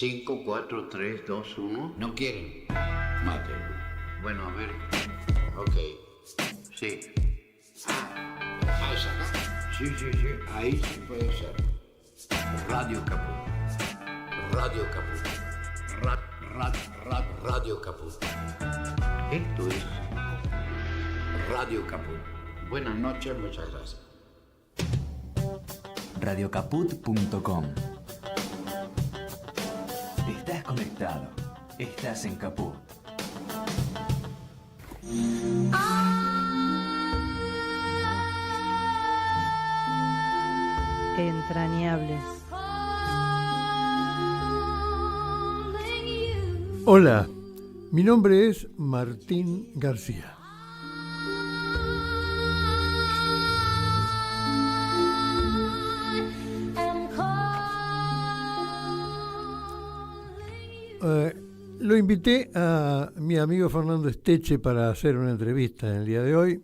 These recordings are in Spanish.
5, 4, 3, 2, 1. No quieren. Mate. Bueno, a ver. Ok. Sí. Esa, ¿no? Sí. Ahí sí puede ser. Radio Caput. Radio Caput. Radio Caput. Esto es Radio Caput. Buenas noches, muchas gracias. Radiocaput.com. Estás conectado. Estás en Caput. Entrañables. Hola, mi nombre es Martín García. Lo invité a mi amigo Fernando Esteche para hacer una entrevista en el día de hoy.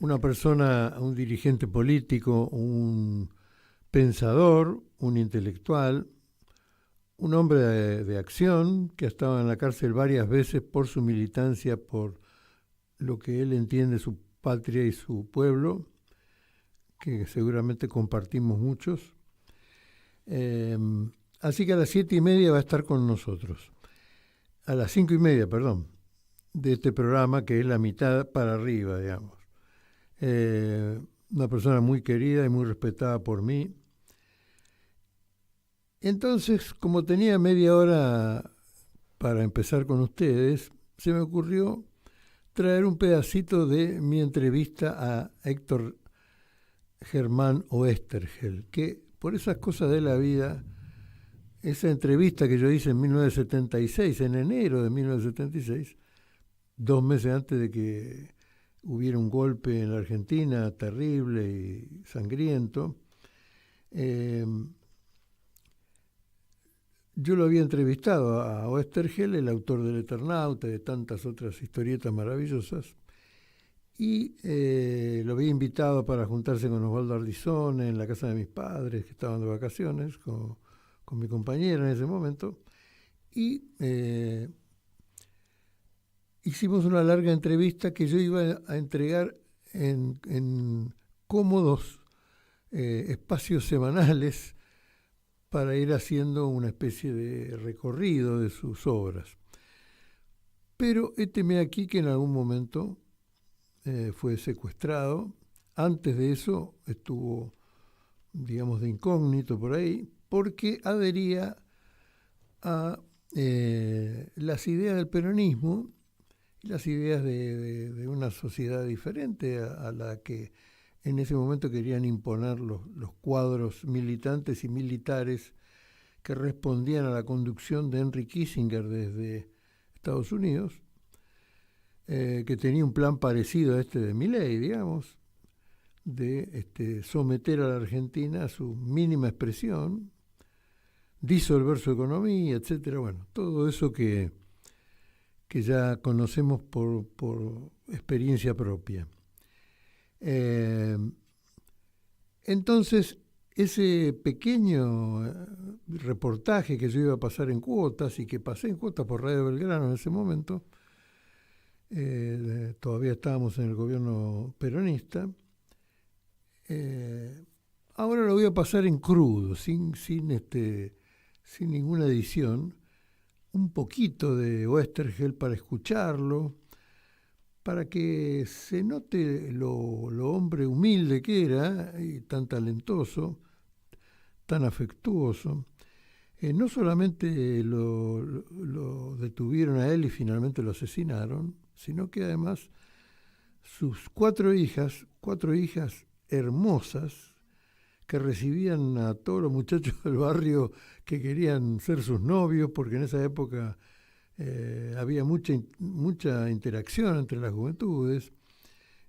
Una persona, un dirigente político, un pensador, un intelectual, un hombre de acción que ha estado en la cárcel varias veces por su militancia, por lo que él entiende su patria y su pueblo, que seguramente compartimos muchos. Así que a las 7:30 va a estar con nosotros. A las 5:30, perdón, de este programa, que es la mitad para arriba, digamos. Una persona muy querida y muy respetada por mí. Entonces, como tenía media hora para empezar con ustedes, se me ocurrió traer un pedacito de mi entrevista a Héctor Germán Oesterhel, que por esas cosas de la vida, esa entrevista que yo hice en 1976, en enero de 1976, 2 meses antes de que hubiera un golpe en la Argentina terrible y sangriento, yo lo había entrevistado a Oesterhel, el autor del Eternauta y de tantas otras historietas maravillosas, y lo había invitado para juntarse con Osvaldo Ardizone en la casa de mis padres, que estaban de vacaciones, con mi compañera en ese momento, y hicimos una larga entrevista que yo iba a entregar en cómodos espacios semanales para ir haciendo una especie de recorrido de sus obras. Pero héteme aquí que en algún momento fue secuestrado. Antes de eso estuvo, digamos, de incógnito por ahí, porque adhería a las ideas del peronismo y las ideas de una sociedad diferente a la que en ese momento querían imponer los cuadros militantes y militares que respondían a la conducción de Henry Kissinger desde Estados Unidos, que tenía un plan parecido a este de Milei, digamos, de someter a la Argentina a su mínima expresión, disolver su economía, etcétera. Bueno, todo eso que ya conocemos por experiencia propia. Entonces, ese pequeño reportaje que yo iba a pasar en cuotas y que pasé en cuotas por Radio Belgrano en ese momento, todavía estábamos en el gobierno peronista, ahora lo voy a pasar en crudo, sin ninguna edición, un poquito de Oesterhel para escucharlo, para que se note lo hombre humilde que era, y tan talentoso, tan afectuoso. No solamente lo detuvieron a él y finalmente lo asesinaron, sino que además sus 4 hijas hermosas, que recibían a todos los muchachos del barrio que querían ser sus novios, porque en esa época había mucha interacción entre las juventudes,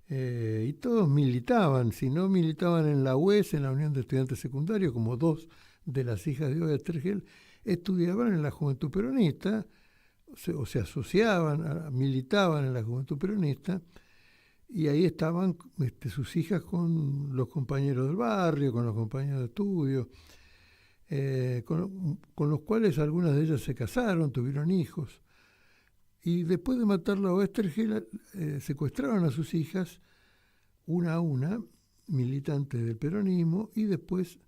y todos militaban. Si no militaban en la UES, en la Unión de Estudiantes Secundarios, como 2 de las hijas de Oesterhel, estudiaban en la Juventud Peronista, o se asociaban, militaban en la Juventud Peronista, y ahí estaban sus hijas con los compañeros del barrio, con los compañeros de estudio. con los cuales algunas de ellas se casaron, tuvieron hijos. Y después de matarla a Oesterheld, secuestraron a sus hijas, una a una, militantes del peronismo, y después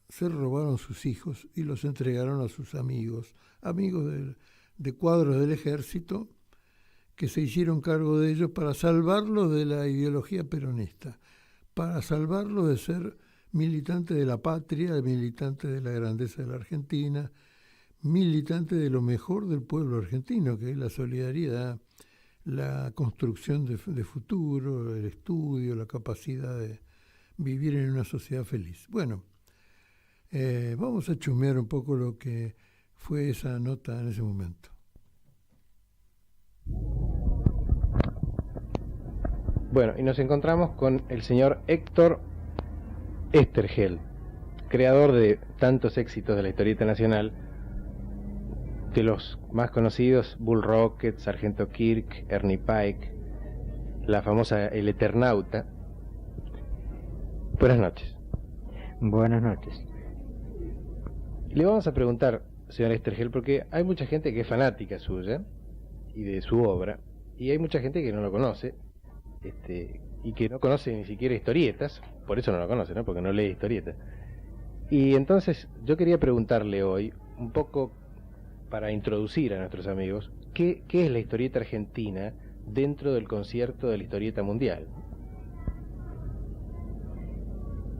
se robaron sus hijos y los entregaron a sus amigos de cuadros del ejército, que se hicieron cargo de ellos para salvarlos de la ideología peronista, para salvarlos de ser militante de la patria, militante de la grandeza de la Argentina, militante de lo mejor del pueblo argentino, que es la solidaridad, la construcción de futuro, el estudio, la capacidad de vivir en una sociedad feliz. Bueno, vamos a chusmear un poco lo que fue esa nota en ese momento. Bueno, y nos encontramos con el señor Héctor Oesterheld, creador de tantos éxitos de la historieta nacional, de los más conocidos, Bull Rocket, Sargento Kirk, Ernie Pike, la famosa El Eternauta. Buenas noches. Buenas noches. Le vamos a preguntar, señor Oesterheld, porque hay mucha gente que es fanática suya y de su obra, y hay mucha gente que no lo conoce, y que no conoce ni siquiera historietas, por eso no lo conoce, ¿no? Porque no lee historietas. Y entonces yo quería preguntarle hoy, un poco para introducir a nuestros amigos, ¿qué es la historieta argentina dentro del concierto de la historieta mundial?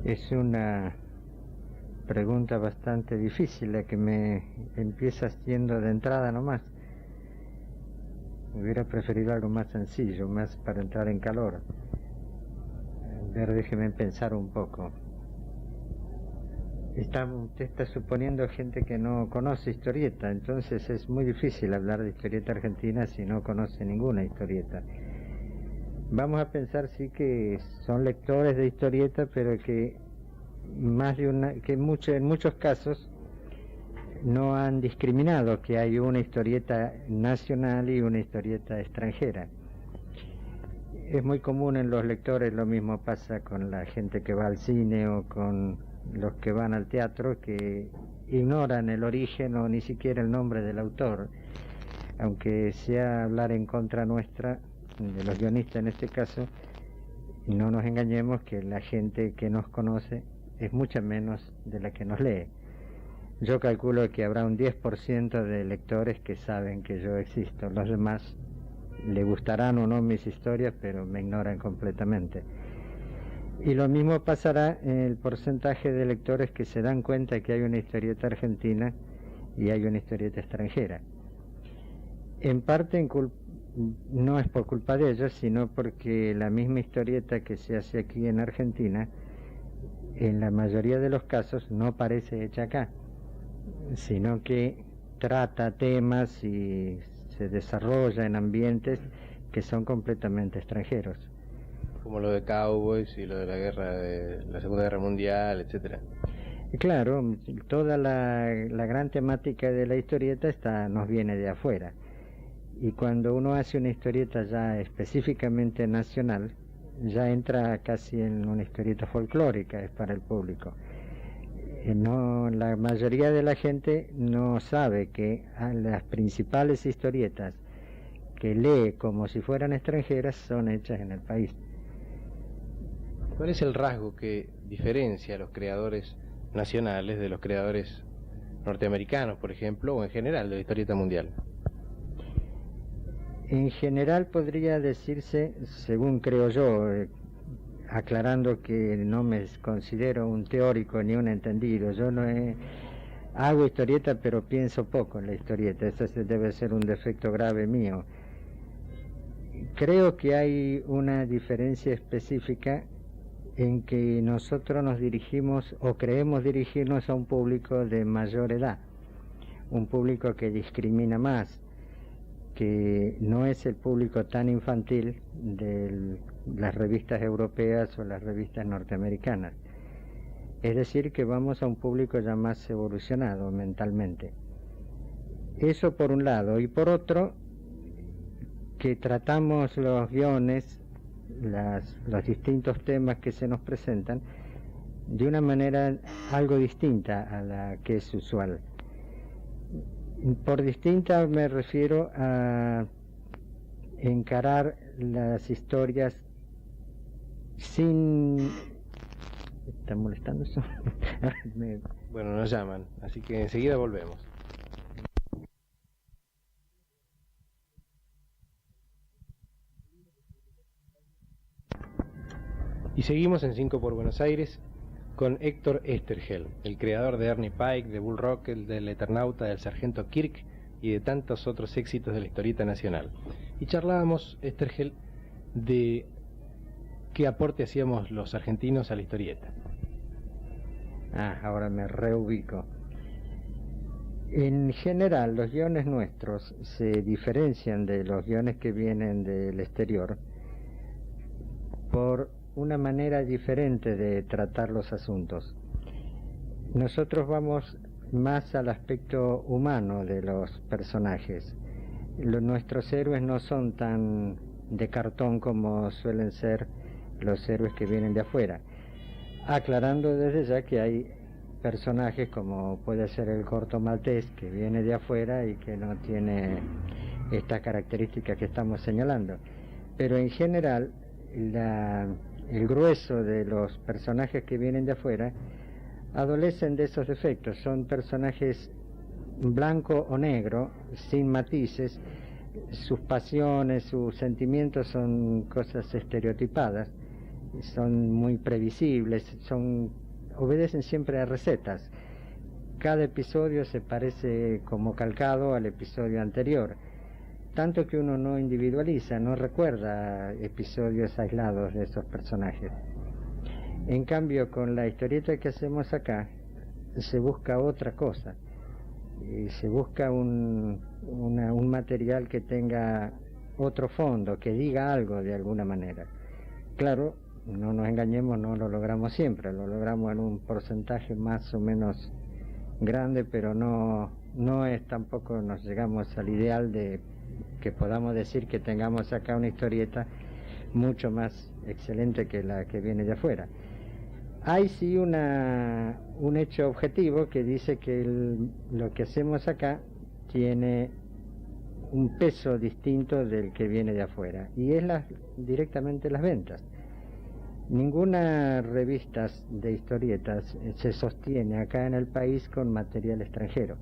Es una pregunta bastante difícil la que me empieza haciendo de entrada nomás. Hubiera preferido algo más sencillo, más para entrar en calor. A ver, déjeme pensar un poco. Usted está suponiendo gente que no conoce historieta, entonces es muy difícil hablar de historieta argentina si no conoce ninguna historieta. Vamos a pensar sí que son lectores de historieta, pero que en muchos casos no han discriminado que hay una historieta nacional y una historieta extranjera. Es muy común en los lectores, lo mismo pasa con la gente que va al cine o con los que van al teatro, que ignoran el origen o ni siquiera el nombre del autor, aunque sea hablar en contra nuestra, de los guionistas en este caso. No nos engañemos que la gente que nos conoce es mucha menos de la que nos lee. Yo calculo que habrá un 10% de lectores que saben que yo existo. Los demás le gustarán o no mis historias, pero me ignoran completamente. Y lo mismo pasará en el porcentaje de lectores que se dan cuenta que hay una historieta argentina y hay una historieta extranjera. En parte no es por culpa de ellos, sino porque la misma historieta que se hace aquí en Argentina, en la mayoría de los casos no parece hecha acá, sino que trata temas y se desarrolla en ambientes que son completamente extranjeros. Como lo de Cowboys y lo de la Segunda Guerra Mundial, etcétera. Claro, toda la gran temática de la historieta nos viene de afuera. Y cuando uno hace una historieta ya específicamente nacional, ya entra casi en una historieta folclórica, es para el público. La mayoría de la gente no sabe que las principales historietas que lee como si fueran extranjeras son hechas en el país. ¿Cuál es el rasgo que diferencia a los creadores nacionales de los creadores norteamericanos, por ejemplo, o en general de la historieta mundial? En general podría decirse, según creo yo, aclarando que no me considero un teórico ni un entendido, yo hago historieta pero pienso poco en la historieta, ese debe ser un defecto grave mío. Creo que hay una diferencia específica en que nosotros nos dirigimos o creemos dirigirnos a un público de mayor edad, un público que discrimina más, que no es el público tan infantil de las revistas europeas o las revistas norteamericanas. Es decir, que vamos a un público ya más evolucionado mentalmente. Eso por un lado, y por otro, que tratamos los guiones, los distintos temas que se nos presentan, de una manera algo distinta a la que es usual. Por distinta me refiero a encarar las historias sin... ¿Está molestando eso? Bueno, nos llaman, así que enseguida volvemos. Y seguimos en 5 por Buenos Aires con Héctor Estergel, el creador de Ernie Pike, de Bull Rocket, del Eternauta, del Sargento Kirk y de tantos otros éxitos de la historieta nacional. Y charlábamos, Estergel, de qué aporte hacíamos los argentinos a la historieta. Ahora me reubico. En general, los guiones nuestros se diferencian de los guiones que vienen del exterior por una manera diferente de tratar los asuntos. Nosotros vamos más al aspecto humano de los personajes. Nuestros héroes no son tan de cartón como suelen ser los héroes que vienen de afuera, aclarando desde ya que hay personajes como puede ser el corto maltés, que viene de afuera y que no tiene estas características que estamos señalando, pero en general el grueso de los personajes que vienen de afuera adolecen de esos defectos. Son personajes blanco o negro, sin matices. Sus pasiones, sus sentimientos son cosas estereotipadas, son muy previsibles, obedecen siempre a recetas. Cada episodio se parece como calcado al episodio anterior, tanto que uno no individualiza, no recuerda episodios aislados de esos personajes. En cambio, con la historieta que hacemos acá, se busca otra cosa. Se busca un material que tenga otro fondo, que diga algo de alguna manera. Claro, no nos engañemos, no lo logramos siempre, lo logramos en un porcentaje más o menos grande, pero no es tampoco, nos llegamos al ideal de que podamos decir que tengamos acá una historieta mucho más excelente que la que viene de afuera. Hay sí un hecho objetivo que dice que lo que hacemos acá tiene un peso distinto del que viene de afuera, y es directamente las ventas. Ninguna revista de historietas se sostiene acá en el país con material extranjero.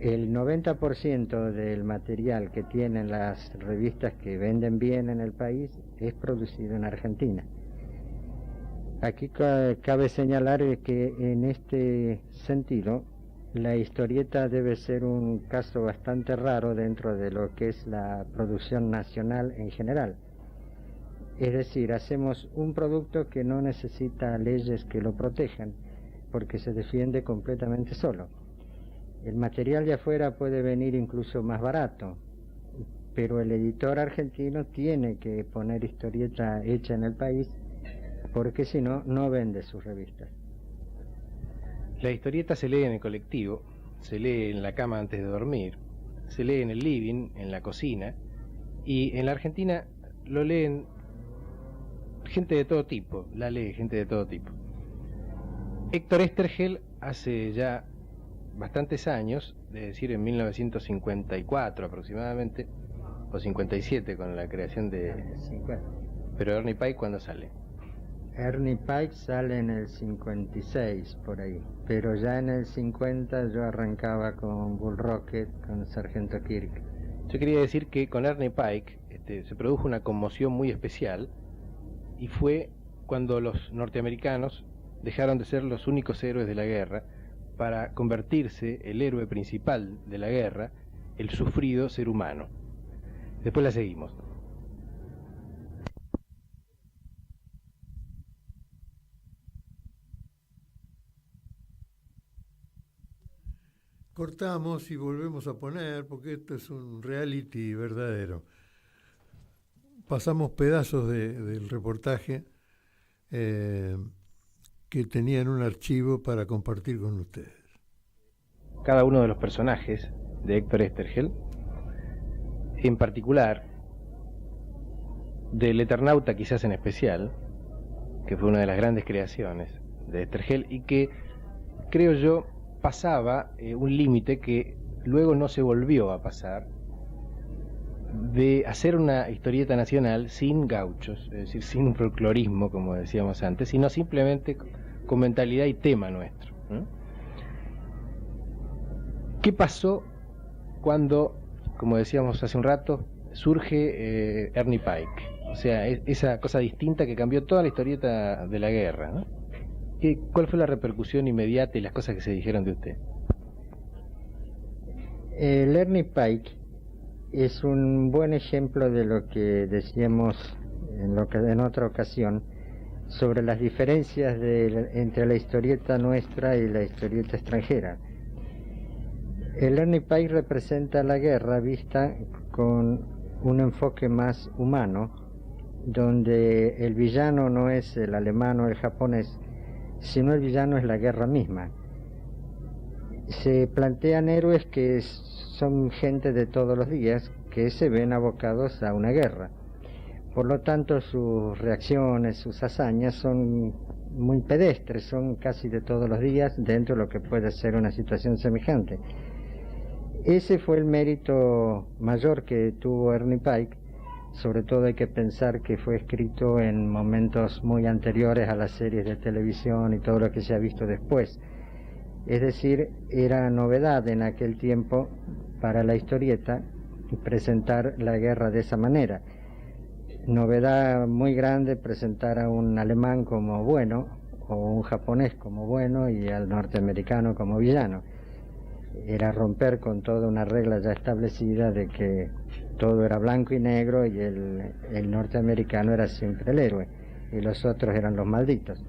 El 90% del material que tienen las revistas que venden bien en el país es producido en Argentina. Aquí cabe señalar que en este sentido la historieta debe ser un caso bastante raro dentro de lo que es la producción nacional en general. Es decir, hacemos un producto que no necesita leyes que lo protejan, porque se defiende completamente solo. El material de afuera puede venir incluso más barato, pero el editor argentino tiene que poner historieta hecha en el país, porque si no, no vende sus revistas. La historieta se lee en el colectivo, se lee en la cama antes de dormir, se lee en el living, en la cocina, y en la Argentina lo leen gente de todo tipo, la lee gente de todo tipo. Héctor Estergel hace ya bastantes años, es decir, en 1954 aproximadamente, o 57 con la creación de... 50. Pero Ernie Pike, ¿cuándo sale? Ernie Pike sale en el 56, por ahí, pero ya en el 50 yo arrancaba con Bull Rocket, con Sargento Kirk. Yo quería decir que con Ernie Pike se produjo una conmoción muy especial, y fue cuando los norteamericanos dejaron de ser los únicos héroes de la guerra para convertirse el héroe principal de la guerra, el sufrido ser humano. Después la seguimos. Cortamos y volvemos a poner, porque esto es un reality verdadero. Pasamos pedazos del reportaje que tenía en un archivo para compartir con ustedes. Cada uno de los personajes de Héctor Estergel, en particular del Eternauta quizás en especial, que fue una de las grandes creaciones de Estergel y que, creo yo, pasaba un límite que luego no se volvió a pasar, de hacer una historieta nacional sin gauchos, es decir, sin un folclorismo, como decíamos antes, sino simplemente con mentalidad y tema nuestro, ¿no? ¿Qué pasó cuando, como decíamos hace un rato, surge Ernie Pike? O sea, esa cosa distinta que cambió toda la historieta de la guerra, ¿no? ¿Cuál fue la repercusión inmediata y las cosas que se dijeron de usted? El Ernie Pike es un buen ejemplo de lo que decíamos en otra ocasión sobre las diferencias entre la historieta nuestra y la historieta extranjera. El Ernie Pike representa la guerra vista con un enfoque más humano, donde el villano no es el alemán o el japonés, sino el villano es la guerra misma. Se plantean héroes que son gente de todos los días, que se ven abocados a una guerra. Por lo tanto, sus reacciones, sus hazañas son muy pedestres, son casi de todos los días dentro de lo que puede ser una situación semejante. Ese fue el mérito mayor que tuvo Ernie Pike. Sobre todo hay que pensar que fue escrito en momentos muy anteriores a las series de televisión y todo lo que se ha visto después. Es decir, era novedad en aquel tiempo para la historieta presentar la guerra de esa manera. Novedad muy grande presentar a un alemán como bueno, o un japonés como bueno, y al norteamericano como villano. Era romper con toda una regla ya establecida de que todo era blanco y negro y el norteamericano era siempre el héroe y los otros eran los malditos.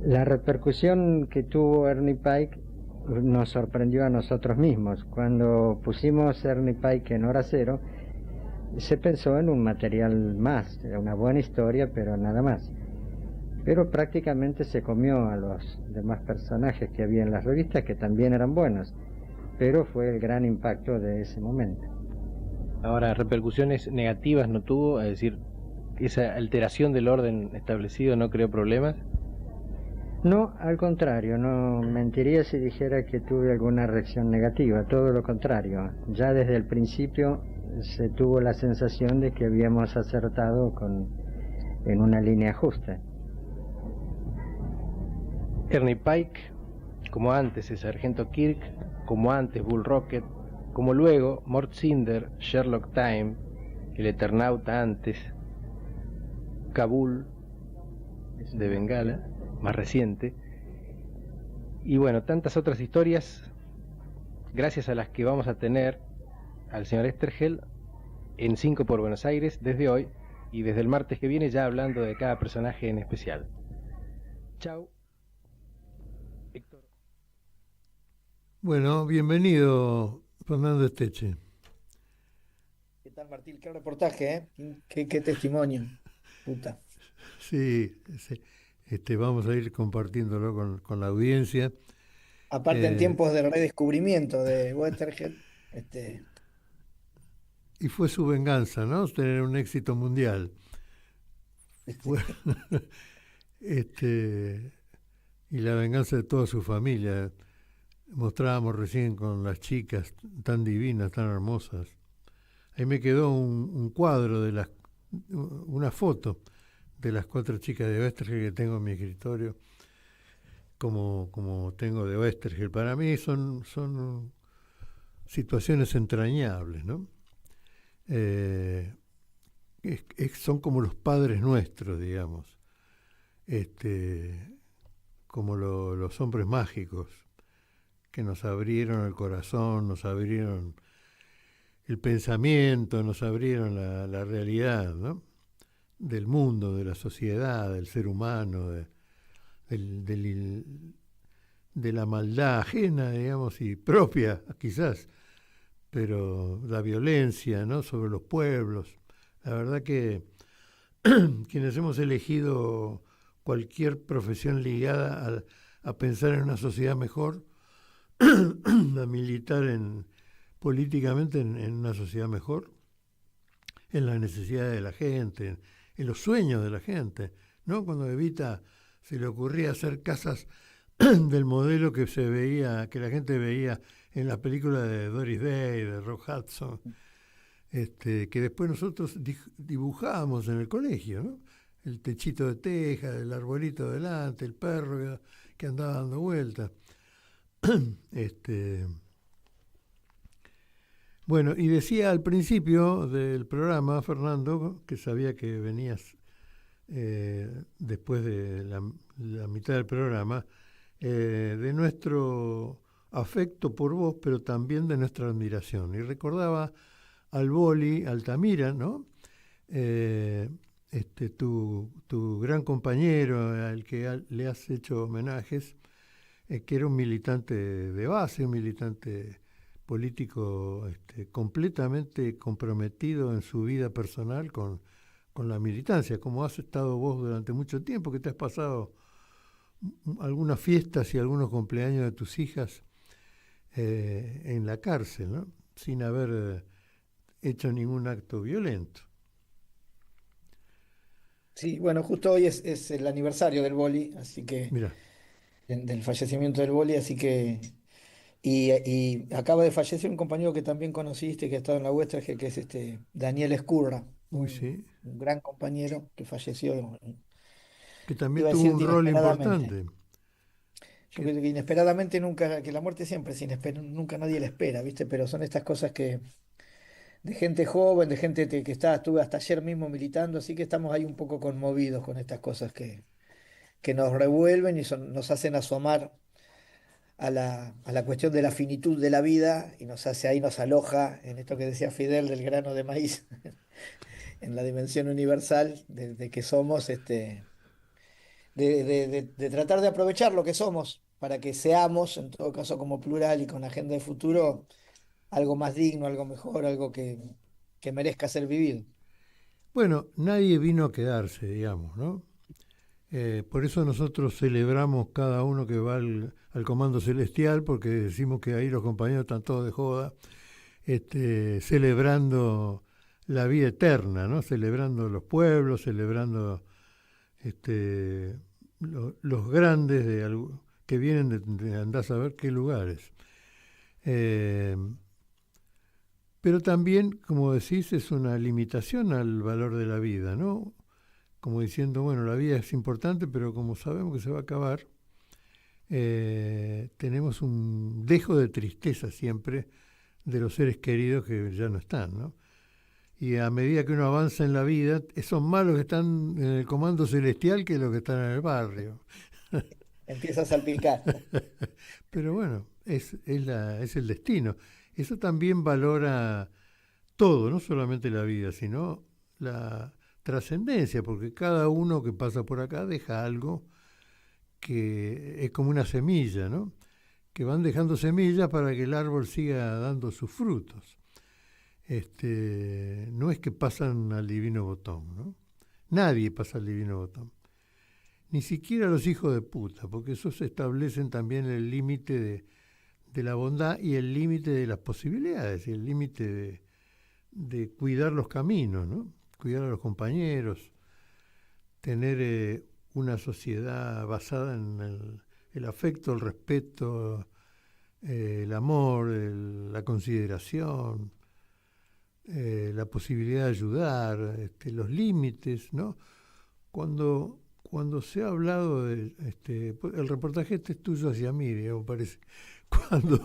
La repercusión que tuvo Ernie Pike nos sorprendió a nosotros mismos. Cuando pusimos Ernie Pike en Hora Cero, se pensó en un material más, una buena historia, pero nada más. Pero prácticamente se comió a los demás personajes que había en las revistas, que también eran buenos, pero fue el gran impacto de ese momento. Ahora, repercusiones negativas no tuvo, es decir, esa alteración del orden establecido no creó problemas. No, al contrario, no mentiría si dijera que tuve alguna reacción negativa, todo lo contrario. Ya desde el principio se tuvo la sensación de que habíamos acertado en una línea justa. Ernie Pike, como antes el Sargento Kirk, como antes Bull Rocket, como luego Mort Cinder, Sherlock Time, el Eternauta antes, Kabul de Bengala, más reciente, y bueno, tantas otras historias, gracias a las que vamos a tener al señor Estergel en 5 por Buenos Aires desde hoy y desde el martes que viene ya hablando de cada personaje en especial. Chau. Héctor. Bueno, bienvenido, Fernando Esteche. ¿Qué tal, Martín? Qué reportaje, ¿eh? Qué testimonio. Puta. Sí, vamos a ir compartiéndolo con la audiencia. Aparte, en tiempos de redescubrimiento de Westergel, Y fue su venganza, ¿no? Tener un éxito mundial. Fue, y la venganza de toda su familia. Mostrábamos recién con las chicas tan divinas, tan hermosas. Ahí me quedó un cuadro una foto de las 4 chicas de Westergel que tengo en mi escritorio, como tengo de Westergel. Para mí son situaciones entrañables, ¿no? Son como los padres nuestros, digamos, como los hombres mágicos que nos abrieron el corazón, nos abrieron el pensamiento, nos abrieron la realidad, ¿no? Del mundo, de la sociedad, del ser humano, de la maldad ajena, digamos, y propia, quizás, pero la violencia, ¿no? Sobre los pueblos. La verdad que quienes hemos elegido cualquier profesión ligada a pensar en una sociedad mejor, a militar políticamente en una sociedad mejor, en las necesidades de la gente, en los sueños de la gente, ¿no? Cuando a Evita se le ocurría hacer casas del modelo que se veía, que la gente veía en la película de Doris Day, de Rock Hudson, que después nosotros dibujábamos en el colegio, ¿no? El techito de teja, el arbolito delante, el perro que andaba dando vueltas. Bueno, y decía al principio del programa, Fernando, que sabía que venías después de la mitad del programa, de nuestro afecto por vos, pero también de nuestra admiración. Y recordaba al Boli Altamira, ¿no? Tu gran compañero, al que le has hecho homenajes, que era un militante de base, un militante político completamente comprometido en su vida personal con la militancia, como has estado vos durante mucho tiempo, que te has pasado algunas fiestas y algunos cumpleaños de tus hijas en la cárcel, ¿no? Sin haber hecho ningún acto violento. Sí, bueno, justo hoy es el aniversario del Boli, así que Mira, del fallecimiento del Boli, así que y acaba de fallecer un compañero que también conociste, que ha estado en la vuestra, que es Daniel Escurra, uy, sí, un gran compañero que falleció, que también iba a tuvo un decirte rol inesperadamente. importante. Yo creo que inesperadamente nunca, que la muerte siempre es inesperada, nunca nadie la espera, ¿viste? Pero son estas cosas que de gente joven, de gente que estuve hasta ayer mismo militando, así que estamos ahí un poco conmovidos con estas cosas que nos revuelven y nos hacen asomar a la cuestión de la finitud de la vida y ahí nos aloja en esto que decía Fidel del grano de maíz, en la dimensión universal de que somos, de tratar de aprovechar lo que somos para que seamos, en todo caso como plural y con agenda de futuro, algo más digno, algo mejor, algo que merezca ser vivido. Bueno, nadie vino a quedarse, digamos, ¿no? Por eso nosotros celebramos cada uno que va al Comando Celestial, porque decimos que ahí los compañeros están todos de joda, celebrando la vida eterna, ¿no? Celebrando los pueblos, celebrando los grandes que vienen de andar a saber qué lugares. Pero también, como decís, es una limitación al valor de la vida, ¿no? Como diciendo, bueno, la vida es importante, pero como sabemos que se va a acabar, tenemos un dejo de tristeza siempre de los seres queridos que ya no están, ¿no? Y a medida que uno avanza en la vida, son más los que están en el Comando Celestial que los que están en el barrio. Empieza a salpicar. Pero bueno, es el destino. Eso también valora todo, no solamente la vida, sino la trascendencia, porque cada uno que pasa por acá deja algo que es como una semilla, ¿no? Que van dejando semillas para que el árbol siga dando sus frutos. No es que pasan al divino botón, ¿no? Nadie pasa al divino botón. Ni siquiera los hijos de puta, porque esos establecen también el límite de la bondad y el límite de las posibilidades, y el límite de cuidar los caminos, ¿no? Cuidar a los compañeros, tener una sociedad basada en el afecto, el respeto, el amor, la consideración, la posibilidad de ayudar, los límites, ¿no? Cuando se ha hablado de el reportaje es tuyo hacia mí, digamos, parece. Cuando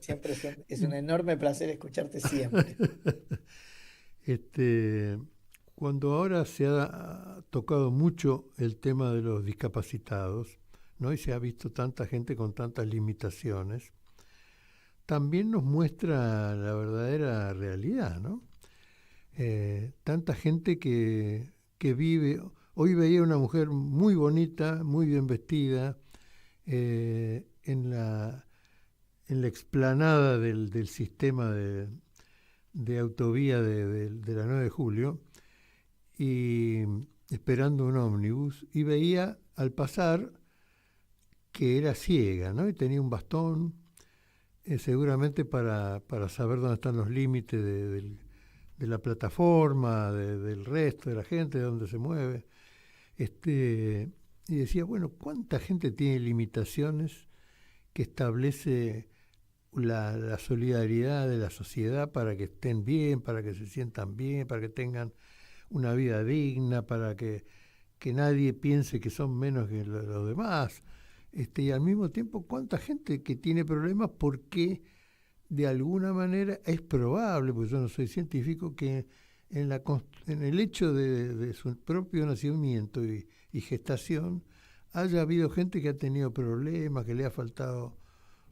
Siempre es un enorme placer escucharte siempre. Cuando ahora se ha tocado mucho el tema de los discapacitados, ¿no? Y se ha visto tanta gente con tantas limitaciones, también nos muestra la verdadera realidad, ¿no? Tanta gente que vive. Hoy veía una mujer muy bonita, muy bien vestida, en la explanada del sistema de autovía de la 9 de julio, y esperando un ómnibus, y veía al pasar que era ciega, ¿no? Y tenía un bastón, seguramente para saber dónde están los límites de la plataforma, del resto de la gente, de donde se mueve. Y decía, bueno, ¿cuánta gente tiene limitaciones que establece la solidaridad de la sociedad para que estén bien, para que se sientan bien, para que tengan una vida digna, para que nadie piense que son menos que los demás? Y al mismo tiempo, ¿cuánta gente que tiene problemas porque de alguna manera es probable, porque yo no soy científico, que en el hecho de su propio nacimiento y gestación haya habido gente que ha tenido problemas, que le ha faltado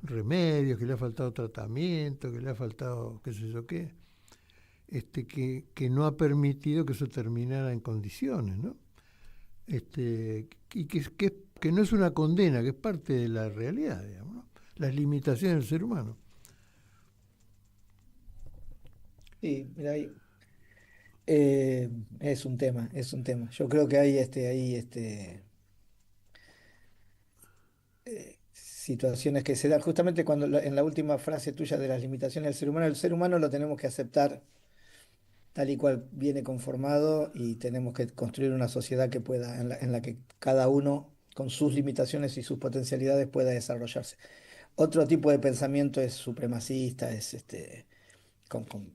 remedios, que le ha faltado tratamiento, que le ha faltado qué sé yo qué, que no ha permitido que eso terminara en condiciones, ¿no? Y que no es una condena, que es parte de la realidad, digamos, ¿no? Las limitaciones del ser humano. Sí, mira, es un tema, es un tema. Yo creo que hay situaciones que se dan justamente cuando en la última frase tuya de las limitaciones del ser humano, el ser humano lo tenemos que aceptar tal y cual viene conformado y tenemos que construir una sociedad que pueda, en la que cada uno con sus limitaciones y sus potencialidades pueda desarrollarse. Otro tipo de pensamiento es supremacista, es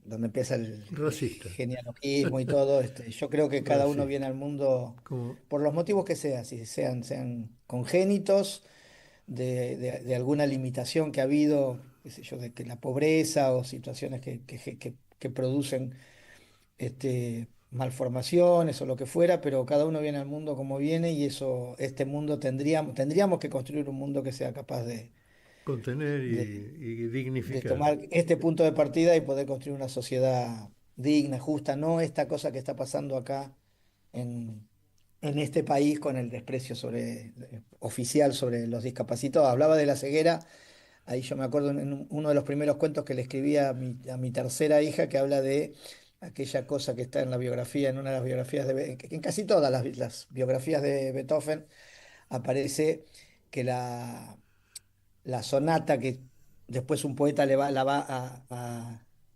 donde empieza el Racista. genealogismo y todo. Yo creo que cada uno Racista. viene al mundo Como, por los motivos que sea, si sean congénitos, de alguna limitación que ha habido, qué sé yo, de que la pobreza o situaciones que producen malformaciones o lo que fuera, pero cada uno viene al mundo como viene y este mundo tendríamos que construir un mundo que sea capaz contener de y de dignificar. tomar este punto de partida y poder construir una sociedad digna, justa, no esta cosa que está pasando acá en, en este país con el desprecio oficial sobre los discapacitados. Hablaba de la ceguera, ahí yo me acuerdo en uno de los primeros cuentos que le escribí a mi tercera hija, que habla de aquella cosa que está en la biografía, en una de las biografías en casi todas las biografías de Beethoven, aparece que la sonata que después un poeta la va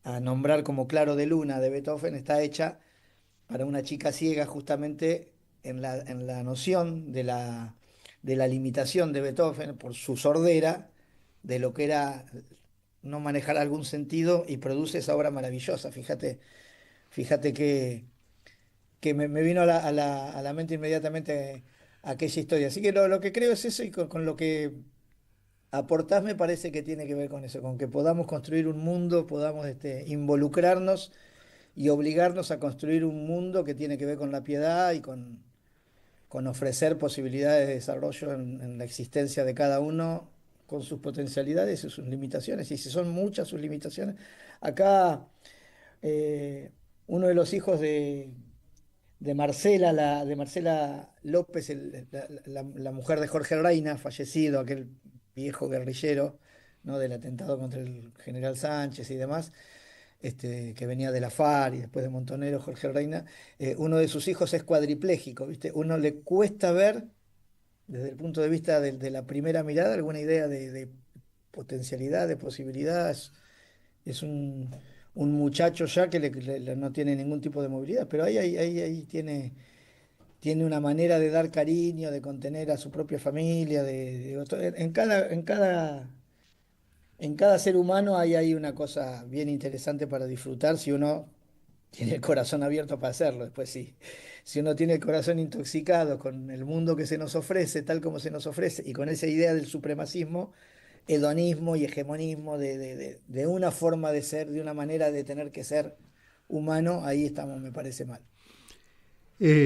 a nombrar como Claro de Luna de Beethoven está hecha para una chica ciega justamente en la noción de la limitación de Beethoven por su sordera, de lo que era no manejar algún sentido y produce esa obra maravillosa. Fíjate que me vino a la mente inmediatamente aquella historia. Así que lo que creo es eso y con lo que aportás me parece que tiene que ver con eso, con que podamos construir un mundo, podamos involucrarnos y obligarnos a construir un mundo que tiene que ver con la piedad y con ofrecer posibilidades de desarrollo en la existencia de cada uno, con sus potencialidades y sus limitaciones. Y si son muchas sus limitaciones, acá uno de los hijos de Marcela, de Marcela López, la mujer de Jorge Reina, fallecido, aquel viejo guerrillero, ¿no? Del atentado contra el general Sánchez y demás, que venía de la FARC y después de Montonero, Jorge Reina. Uno de sus hijos es cuadripléjico, ¿viste? Uno le cuesta ver, desde el punto de vista de la primera mirada, alguna idea de potencialidad, de posibilidades. Es un muchacho ya que no tiene ningún tipo de movilidad, pero ahí tiene una manera de dar cariño, de contener a su propia familia, en cada ser humano hay una cosa bien interesante para disfrutar si uno tiene el corazón abierto para hacerlo. Después sí, si uno tiene el corazón intoxicado con el mundo que se nos ofrece, tal como se nos ofrece, y con esa idea del supremacismo, hedonismo y hegemonismo de una forma de ser, de una manera de tener que ser humano, ahí estamos, me parece mal.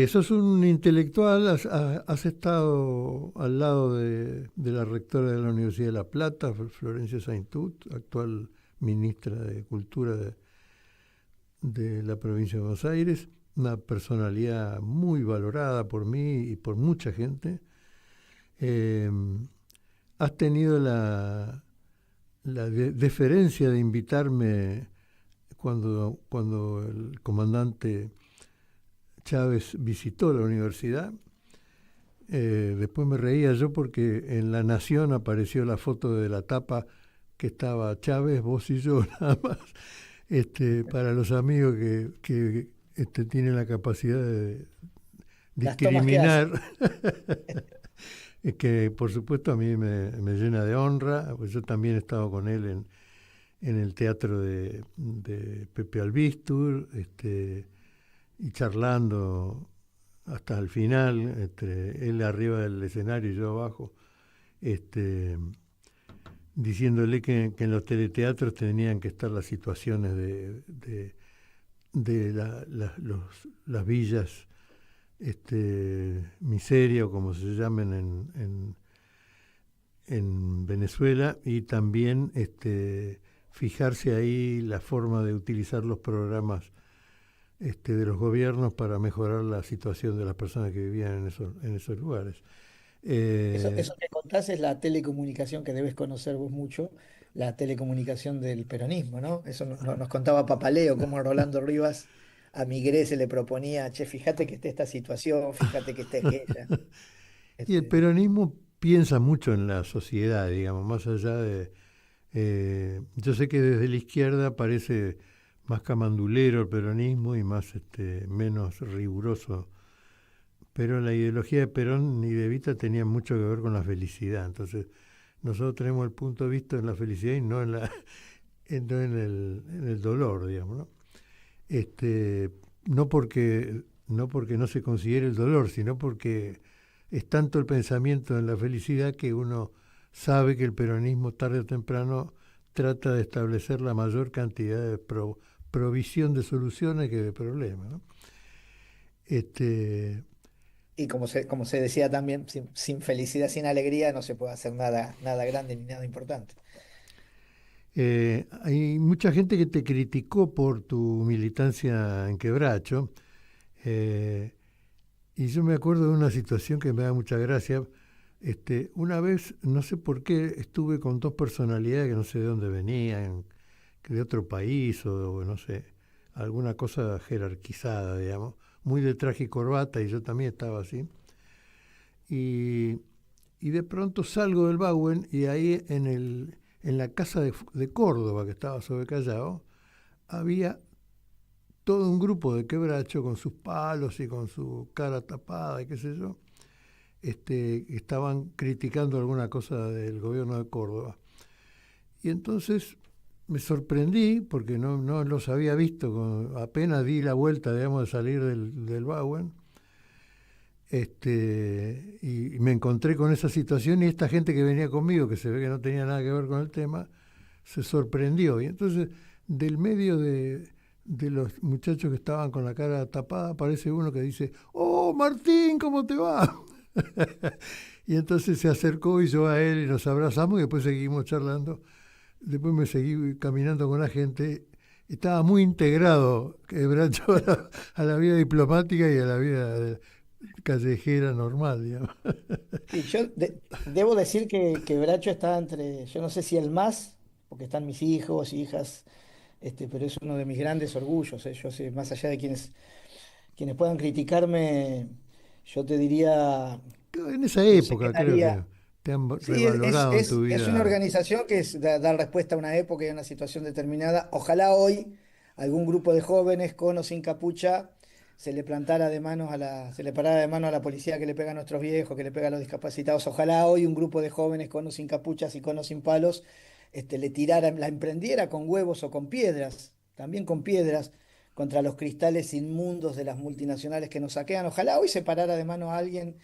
Sos un intelectual, has estado al lado de la rectora de la Universidad de La Plata, Florencia Saintut, actual ministra de Cultura de la provincia de Buenos Aires, una personalidad muy valorada por mí y por mucha gente. Has tenido la deferencia de invitarme cuando el comandante Chávez visitó la universidad. Después me reía yo porque en La Nación apareció la foto de la tapa que estaba Chávez, vos y yo nada más. para los amigos que tienen la capacidad de Las tomas que hace. discriminar, es que por supuesto a mí me llena de honra, pues yo también he estado con él en el teatro de Pepe Albistur, y charlando hasta el final, él arriba del escenario y yo abajo, diciéndole que en los teleteatros tenían que estar las situaciones de las villas miseria, o como se llamen en Venezuela, y también fijarse ahí la forma de utilizar los programas de los gobiernos para mejorar la situación de las personas que vivían en esos lugares. Eso que contás es la telecomunicación que debes conocer vos mucho, la telecomunicación del peronismo, ¿no? Eso nos contaba Papaleo, cómo Rolando Rivas a Migré se le proponía, che, fíjate que esté esta situación, fíjate que esté aquella. Y el Este, peronismo piensa mucho en la sociedad, digamos, más allá de... yo sé que desde la izquierda parece más camandulero el peronismo y más menos riguroso, pero la ideología de Perón y de Evita tenía mucho que ver con la felicidad. Entonces, nosotros tenemos el punto de vista en la felicidad y no en no en el dolor, digamos, ¿no? No porque no se considere el dolor, sino porque es tanto el pensamiento en la felicidad que uno sabe que el peronismo tarde o temprano trata de establecer la mayor cantidad de provisión de soluciones que de problemas, ¿no? y como se decía también, sin felicidad, sin alegría, no se puede hacer nada, nada grande ni nada importante. Hay mucha gente que te criticó por tu militancia en Quebracho, y yo me acuerdo de una situación que me da mucha gracia. Una vez, no sé por qué, estuve con dos personalidades que no sé de dónde venían, que de otro país o no sé, alguna cosa jerarquizada, digamos, muy de traje y corbata, y yo también estaba así. Y, y de pronto salgo del Bauen y ahí en la casa de Córdoba, que estaba sobre Callao, había todo un grupo de Quebracho con sus palos y con su cara tapada y qué sé yo, estaban criticando alguna cosa del gobierno de Córdoba. Y entonces me sorprendí porque no los había visto, apenas di la vuelta, digamos, de salir del Bauen, y me encontré con esa situación, y esta gente que venía conmigo, que se ve que no tenía nada que ver con el tema, se sorprendió. Y entonces, del medio de los muchachos que estaban con la cara tapada, aparece uno que dice: ¡Oh, Martín, ¿cómo te va? Y entonces se acercó y yo a él y nos abrazamos y después seguimos charlando. Después me seguí caminando con la gente. Estaba muy integrado Quebracho a la vida diplomática y a la vida callejera normal, digamos. Sí, debo decir que Bracho está entre, yo no sé si el más, porque están mis hijos, hijas, pero es uno de mis grandes orgullos. Yo sé, más allá de quienes puedan criticarme, yo te diría, En esa no sé qué época creo que haría. te han Sí, revalorado en tu es una vida. organización que es dar respuesta a una época y a una situación determinada. Ojalá hoy algún grupo de jóvenes con o sin capucha se le plantara de manos se le parara de mano a la policía que le pega a nuestros viejos, que le pega a los discapacitados. Ojalá hoy un grupo de jóvenes con o sin capuchas y con o sin palos le tirara, la emprendiera con huevos o con piedras, también con piedras, contra los cristales inmundos de las multinacionales que nos saquean. Ojalá hoy se parara de mano a alguien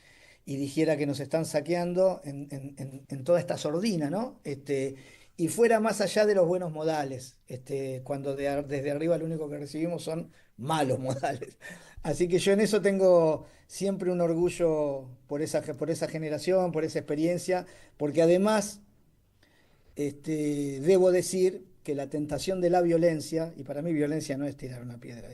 y dijera que nos están saqueando en toda esta sordina, ¿no? Y fuera más allá de los buenos modales, cuando desde arriba lo único que recibimos son malos modales. Así que yo en eso tengo siempre un orgullo por esa generación, por esa experiencia, porque además debo decir que la tentación de la violencia, y para mí violencia no es tirar una piedra,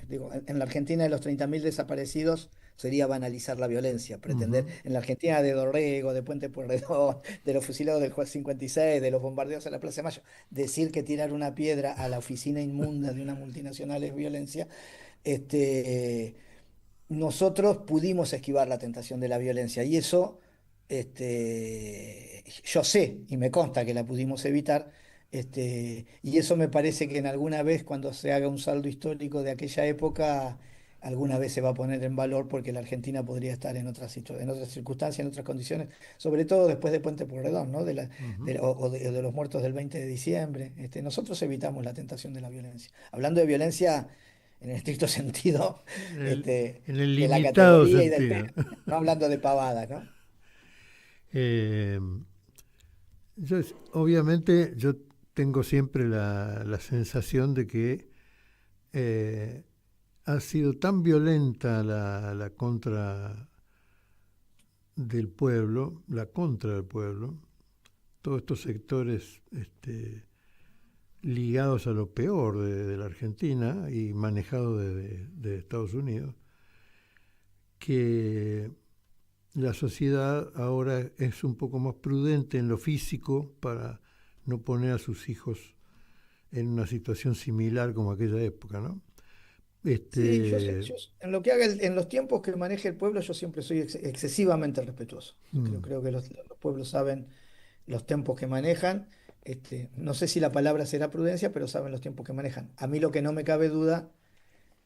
digo, en la Argentina de los 30.000 desaparecidos sería banalizar la violencia, pretender, Ujú. en la Argentina de Dorrego, de Puente Pueyrredón, de los fusilados del Juez 56, de los bombardeos en la Plaza de Mayo, decir que tirar una piedra a la oficina inmunda de una multinacional es violencia. Nosotros pudimos esquivar la tentación de la violencia y eso yo sé y me consta que la pudimos evitar, Y eso me parece que en alguna vez, cuando se haga un saldo histórico de aquella época, alguna vez se va a poner en valor porque la Argentina podría estar en otras circunstancias, en otras condiciones, sobre todo después de Puente Pueyrredón, ¿no? Ujú. O de los muertos del 20 de diciembre. Nosotros evitamos la tentación de la violencia. Hablando de violencia en el estricto sentido, En el de la limitado categoría y del sentido. peso, no hablando de pavadas, ¿no? Eh, obviamente yo tengo siempre la sensación de que eh, ha sido tan violenta la contra la contra del pueblo, todos estos sectores ligados a lo peor de la Argentina y manejados de Estados Unidos, que la sociedad ahora es un poco más prudente en lo físico para no poner a sus hijos en una situación similar como aquella época, ¿no? Sí, Este, en lo que haga, en los tiempos que maneje el pueblo, yo siempre soy excesivamente respetuoso. mm, Creo que los pueblos saben los tiempos que manejan. No sé si la palabra será prudencia, pero saben los tiempos que manejan. A mí lo que no me cabe duda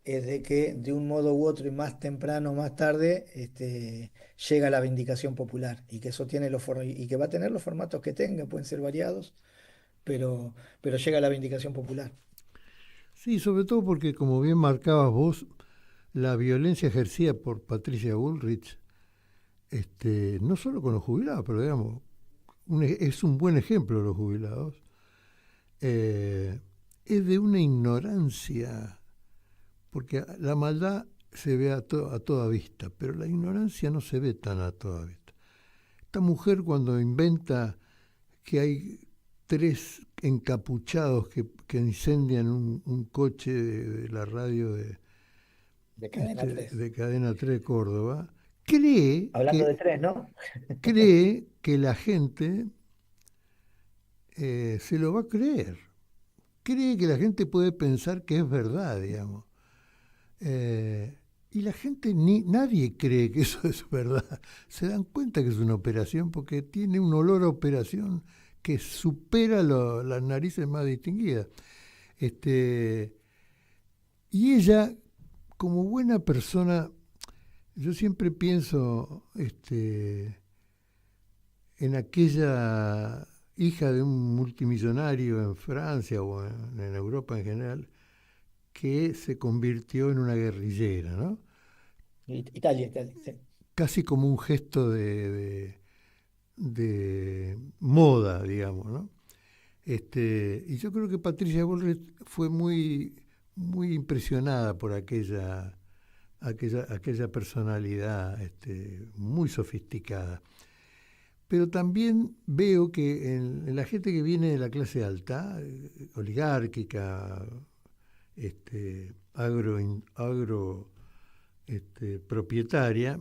es de que de un modo u otro y más temprano o más tarde llega la vindicación popular y que eso tiene y que va a tener los formatos que tenga, pueden ser variados, pero llega la vindicación popular. sí, sobre todo porque, como bien marcabas vos, la violencia ejercida por Patricia Bullrich, no solo con los jubilados, pero digamos, es un buen ejemplo de los jubilados, eh, es de una ignorancia, porque la maldad se ve a toda vista, pero la ignorancia no se ve tan a toda vista. Esta mujer cuando inventa que hay tres encapuchados que incendian un coche de la radio De cadena 3. de Cadena 3 de Córdoba, cree Hablando de que, tres, ¿no? cree que la gente se lo va a creer. Cree que la gente puede pensar que es verdad, digamos. Y la gente, nadie cree que eso es verdad. Se dan cuenta que es una operación porque tiene un olor a operación que supera las narices más distinguidas. Este, y ella, como buena persona, yo siempre pienso en aquella hija de un multimillonario en Francia o en Europa en general, que se convirtió en una guerrillera, ¿no? Italia, sí. Casi como un gesto de moda, digamos, ¿no? Y yo creo que Patricia Bullrich fue muy impresionada por aquella personalidad muy sofisticada. Pero también veo que en la gente que viene de la clase alta, oligárquica, agro propietaria,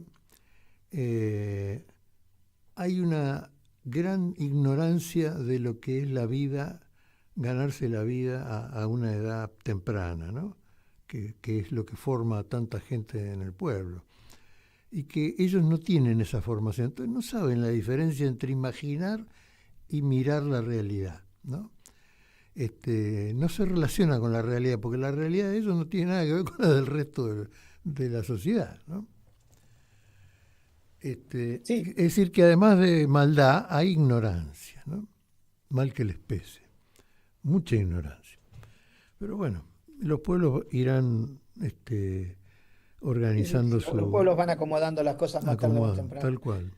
hay una gran ignorancia de lo que es la vida, ganarse la vida a una edad temprana, ¿no? Que es lo que forma a tanta gente en el pueblo. Y que ellos no tienen esa formación, entonces no saben la diferencia entre imaginar y mirar la realidad, ¿no? No se relaciona con la realidad, porque la realidad de ellos no tiene nada que ver con la del resto de la sociedad, ¿no? Sí, Es decir, que además de maldad hay ignorancia, ¿no? Mal que les pese, mucha ignorancia. Pero bueno, los pueblos irán sí, sí, organizando sí. Los pueblos su van acomodando las cosas más tarde o más acomodo, temprano. tal cual.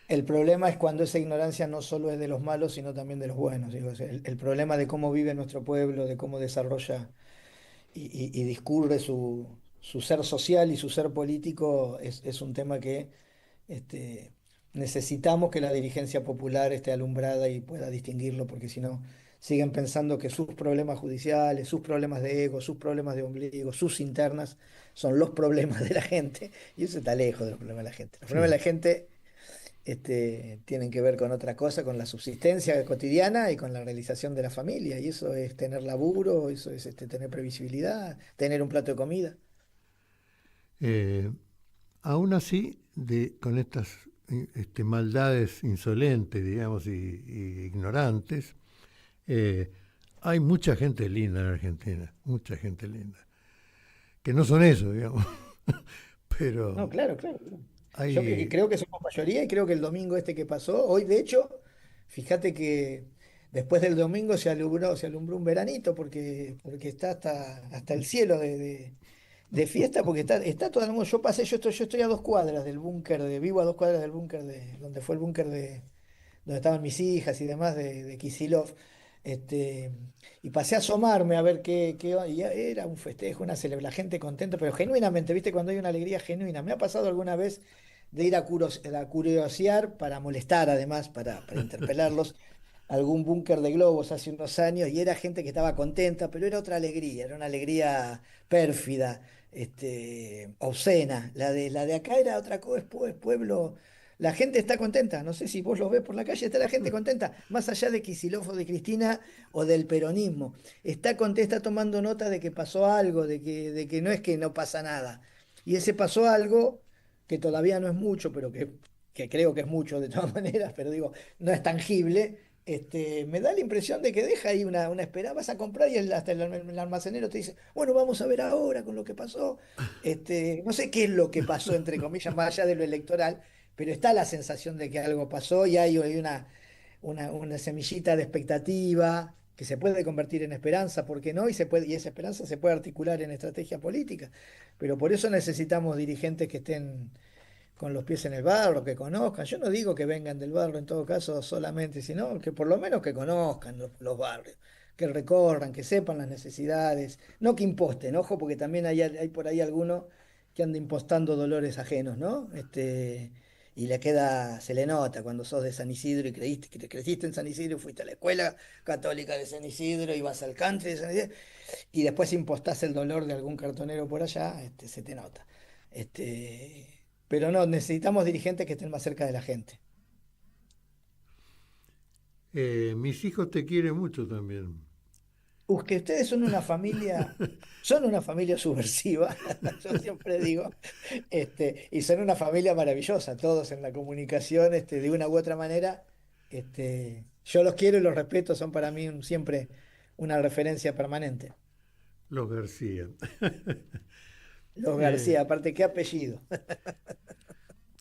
El problema es cuando esa ignorancia no solo es de los malos, sino también de los buenos. Digo, el problema de cómo vive nuestro pueblo, de cómo desarrolla y discurre su ser social y su ser político, es un tema que este, necesitamos que la dirigencia popular esté alumbrada y pueda distinguirlo, porque si no, siguen pensando que sus problemas judiciales, sus problemas de ego, sus problemas de ombligo, sus internas, son los problemas de la gente, y eso está lejos de los problemas de la gente. Los problemas Sí. de la gente tienen que ver con otra cosa, con la subsistencia cotidiana y con la realización de la familia. Y eso es tener laburo, eso es tener previsibilidad, tener un plato de comida. Eh, Aún así, con estas maldades insolentes, digamos, y ignorantes, Eh, Hay mucha gente linda en Argentina, mucha gente linda, que no son eso, digamos, No, pero claro, claro. Yo hay... creo que somos mayoría y creo que el domingo este que pasó, hoy de hecho, fíjate que después del domingo se alumbró un veranito porque está hasta el cielo de fiesta, porque está todo el mundo. Yo estoy a 2 cuadras del búnker vivo a 2 cuadras del búnker donde fue el búnker donde estaban mis hijas y demás de Kisilov. Este, y pasé a asomarme a ver y era un festejo, una celebración, la gente contenta, pero genuinamente, ¿viste? Cuando hay una alegría genuina. Me ha pasado alguna vez de ir a curiosear para molestar, además, para interpelarlos, algún búnker de globos hace unos años, y era gente que estaba contenta, pero era otra alegría, era una alegría pérfida, obscena. La de acá era otra cosa, es pueblo. La gente está contenta, no sé si vos los ves por la calle, está la gente contenta, más allá de Kicillof o de Cristina o del peronismo. Está contenta, está tomando nota de que pasó algo, de que no es que no pasa nada. Y ese pasó algo que todavía no es mucho, pero que creo que es mucho de todas maneras, pero digo, no es tangible. Me da la impresión de que deja ahí una espera, vas a comprar y hasta el almacenero te dice, bueno, vamos a ver ahora con lo que pasó. No sé qué es lo que pasó, entre comillas, más allá de lo electoral, pero está la sensación de que algo pasó y hay una semillita de expectativa que se puede convertir en esperanza, ¿por qué no? Y esa esperanza se puede articular en estrategia política. Pero por eso necesitamos dirigentes que estén con los pies en el barro, que conozcan. Yo no digo que vengan del barro en todo caso solamente, sino que por lo menos que conozcan los barrios, que recorran, que sepan las necesidades, no que imposten, ojo, porque también hay por ahí alguno que anda impostando dolores ajenos, ¿no? Y se le nota cuando sos de San Isidro y creciste en San Isidro, fuiste a la escuela católica de San Isidro y vas al country de San Isidro, y después impostás el dolor de algún cartonero por allá, se te nota. Este, pero no, necesitamos dirigentes que estén más cerca de la gente. Mis hijos te quieren mucho también. Que ustedes son una familia subversiva, yo siempre digo, y son una familia maravillosa, todos en la comunicación, de una u otra manera. Yo los quiero y los respeto, son para mí siempre una referencia permanente. Los García. Los Eh, García, aparte, qué apellido.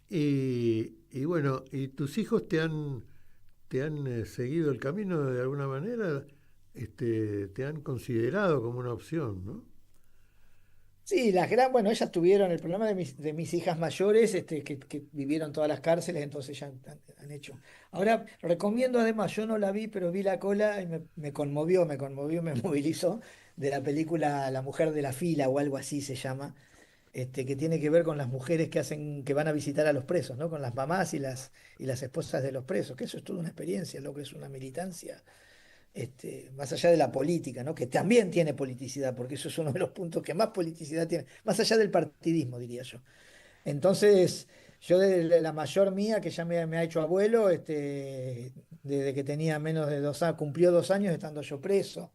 y bueno, ¿y tus hijos te han seguido el camino de alguna manera? Te han considerado como una opción, ¿no? Sí, bueno, ellas tuvieron el problema de mis hijas mayores, que vivieron todas las cárceles, entonces ya han hecho. Ahora, recomiendo además, yo no la vi, pero vi la cola y me conmovió, me movilizó, de la película La mujer de la fila o algo así se llama, que tiene que ver con las mujeres que van a visitar a los presos, ¿no? Con las mamás y las esposas de los presos, que eso es toda una experiencia, lo que es una militancia, más allá de la política, ¿no? Que también tiene politicidad, porque eso es uno de los puntos que más politicidad tiene, más allá del partidismo, diría yo. Entonces, yo de la mayor mía, que ya me ha hecho abuelo, desde que tenía menos de 2 años, cumplió 2 años estando yo preso,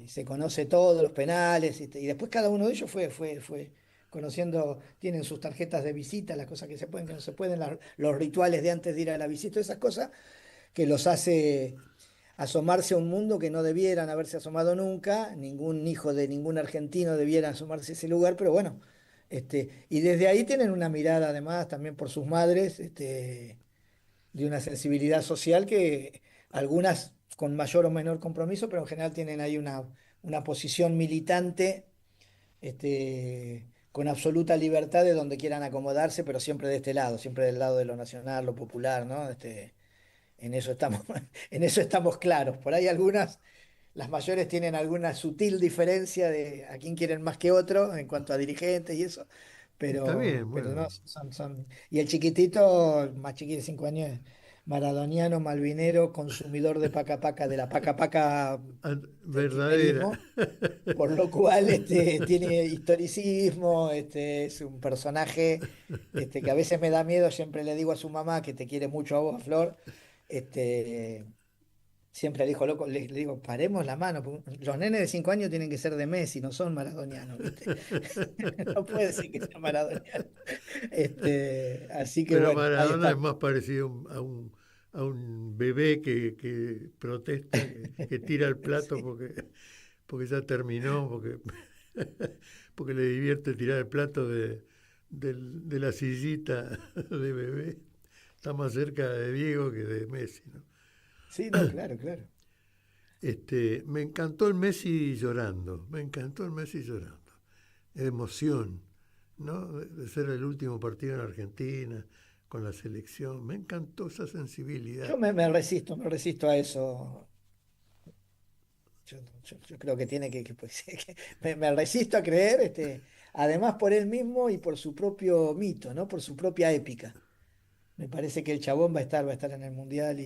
se conoce todos los penales, y después cada uno de ellos fue conociendo, tienen sus tarjetas de visita, las cosas que se pueden, que no se pueden, los rituales de antes de ir a la visita, esas cosas que los hace asomarse a un mundo que no debieran haberse asomado nunca, ningún hijo de ningún argentino debiera asomarse a ese lugar, pero bueno, y desde ahí tienen una mirada además también por sus madres, de una sensibilidad social que algunas con mayor o menor compromiso, pero en general tienen ahí una posición militante, con absoluta libertad de donde quieran acomodarse, pero siempre de este lado, siempre del lado de lo nacional, lo popular, ¿no? En eso estamos, en eso estamos claros. Por ahí las mayores tienen alguna sutil diferencia de a quién quieren más que otro en cuanto a dirigentes y eso, Está bien, pero no, bueno, Y el chiquitito, el más chiquito de 5 años, es maradoniano, malvinero, consumidor de paca paca, de la paca paca del verdadera. kirchnerismo, por lo cual tiene historicismo, es un personaje, que a veces me da miedo, siempre le digo a su mamá que te quiere mucho a vos, Flor, este, siempre le dijo, loco, le digo, paremos la mano, porque los nenes de 5 años tienen que ser de Messi, no son maradonianos, ¿viste? No puede ser que sea maradoniano. Así que Pero bueno, ahí Maradona es está. más parecido a un a un bebé que protesta, que tira el plato porque ya terminó, porque le divierte tirar el plato de la sillita de bebé. Está más cerca de Diego que de Messi, ¿no? Sí, no, claro, claro. Me encantó el Messi llorando, de emoción, ¿no? De ser el último partido en Argentina, con la selección. Me encantó esa sensibilidad. Yo me resisto a eso. Yo creo que tiene pues, que me resisto a creer, además por él mismo y por su propio mito, ¿no? Por su propia épica. Me parece que el chabón va a estar en el Mundial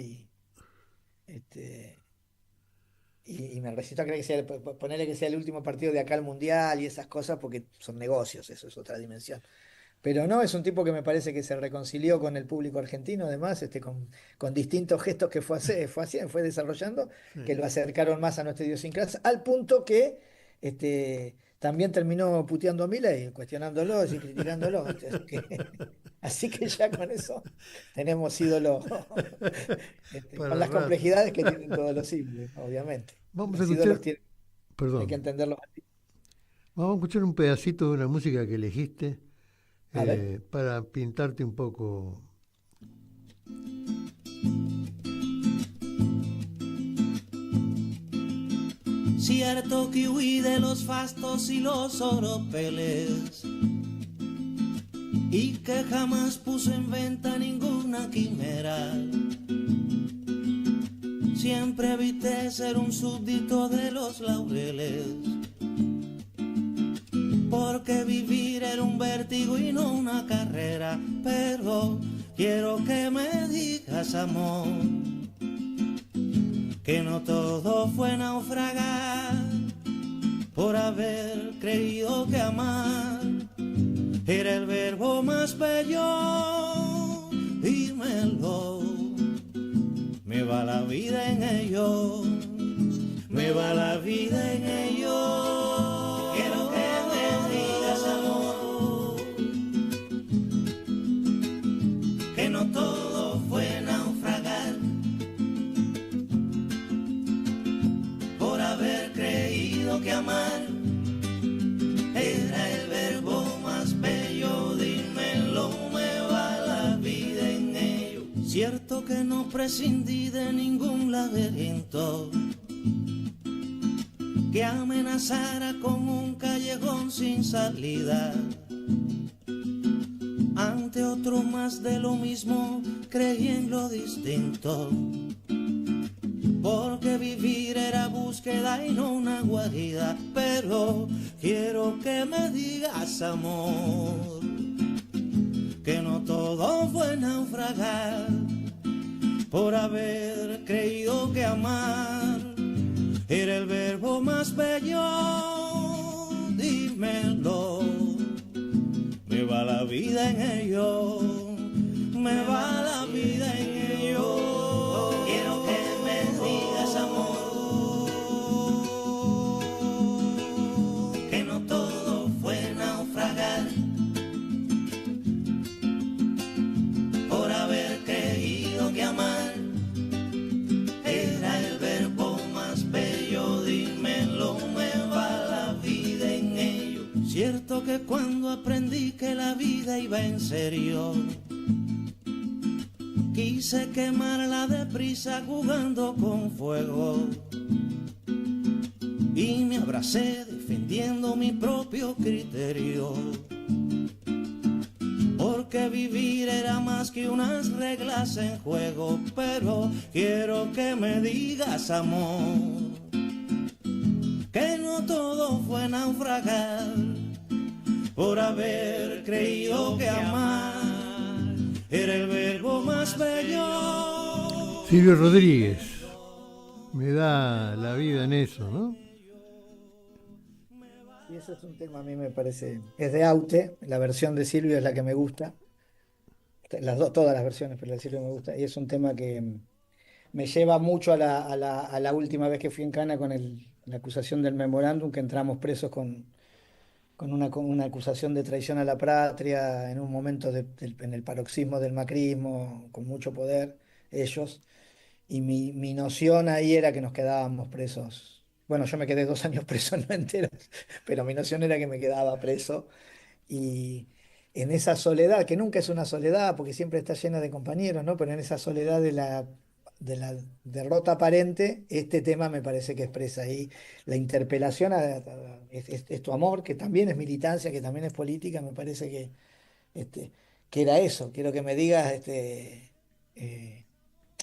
este, y me resisto a creer que sea, ponerle que sea el último partido de acá al Mundial y esas cosas, porque son negocios, eso es otra dimensión. Pero no, es un tipo que me parece que se reconcilió con el público argentino, además, con distintos gestos que fue desarrollando, que lo acercaron más a nuestra idiosincrasia, al punto que también terminó puteando a Milei, cuestionándolo y criticándolo. Así que ya con eso tenemos ídolos con las complejidades que tienen todos los símbolos, obviamente. Vamos a Los escuchar, ídolos hay que perdón, entenderlos así. vamos a escuchar un pedacito de una música que elegiste A ver. para pintarte un poco. Cierto que huí de los fastos y los oropeles, y que jamás puso en venta ninguna quimera. Siempre evité ser un súbdito de los laureles, porque vivir era un vértigo y no una carrera. Pero quiero que me digas, amor, que no todo fue naufragar por haber creído que amar era el verbo más bello. Dímelo, me va la vida en ello, me va la vida en ello. Quiero que me digas, amor, que no todo fue naufragar por haber creído que amar era el verbo más bello. Dímelo, me va la vida en ello. Cierto que no prescindí de ningún laberinto que amenazara con un callejón sin salida. Ante otro más de lo mismo creí en lo distinto, porque vivir era búsqueda y no una guarida. Pero quiero que me digas, amor, que no todo fue naufragar por haber creído que amar era el verbo más bello. Dímelo, me va la vida en ello, me va la vida en ello. Quiero que me digas, amor, que no todo fue naufragar por haber creído que amar era el verbo más bello. Dímelo, me va la vida en ello. Cierto que cuando aprendí que la vida iba en serio, quise quemarla deprisa jugando con fuego, y me abracé defendiendo mi propio criterio, porque vivir era más que unas reglas en juego. Pero quiero que me digas, amor, que no todo fue naufragar por haber creído que amar era el verbo más bello. Silvio Rodríguez, me da la vida en eso, ¿no? Y ese es un tema, a mí me parece, es de Aute, la versión de Silvio es la que me gusta, todas las versiones, pero la de Silvio me gusta, y es un tema que me lleva mucho a la última vez que fui en Cana con la acusación del memorándum, que entramos presos con una acusación de traición a la patria en un momento en el paroxismo del macrismo, con mucho poder. ellos, y mi noción ahí era que nos quedábamos presos. Bueno, yo me quedé 2 años preso, no enteros, pero mi noción era que me quedaba preso y en esa soledad, que nunca es una soledad porque siempre está llena de compañeros, ¿no? Pero en esa soledad de la derrota aparente, este tema me parece que expresa ahí la interpelación es tu amor, que también es militancia, que también es política, me parece este, que era eso. Quiero que me digas eh,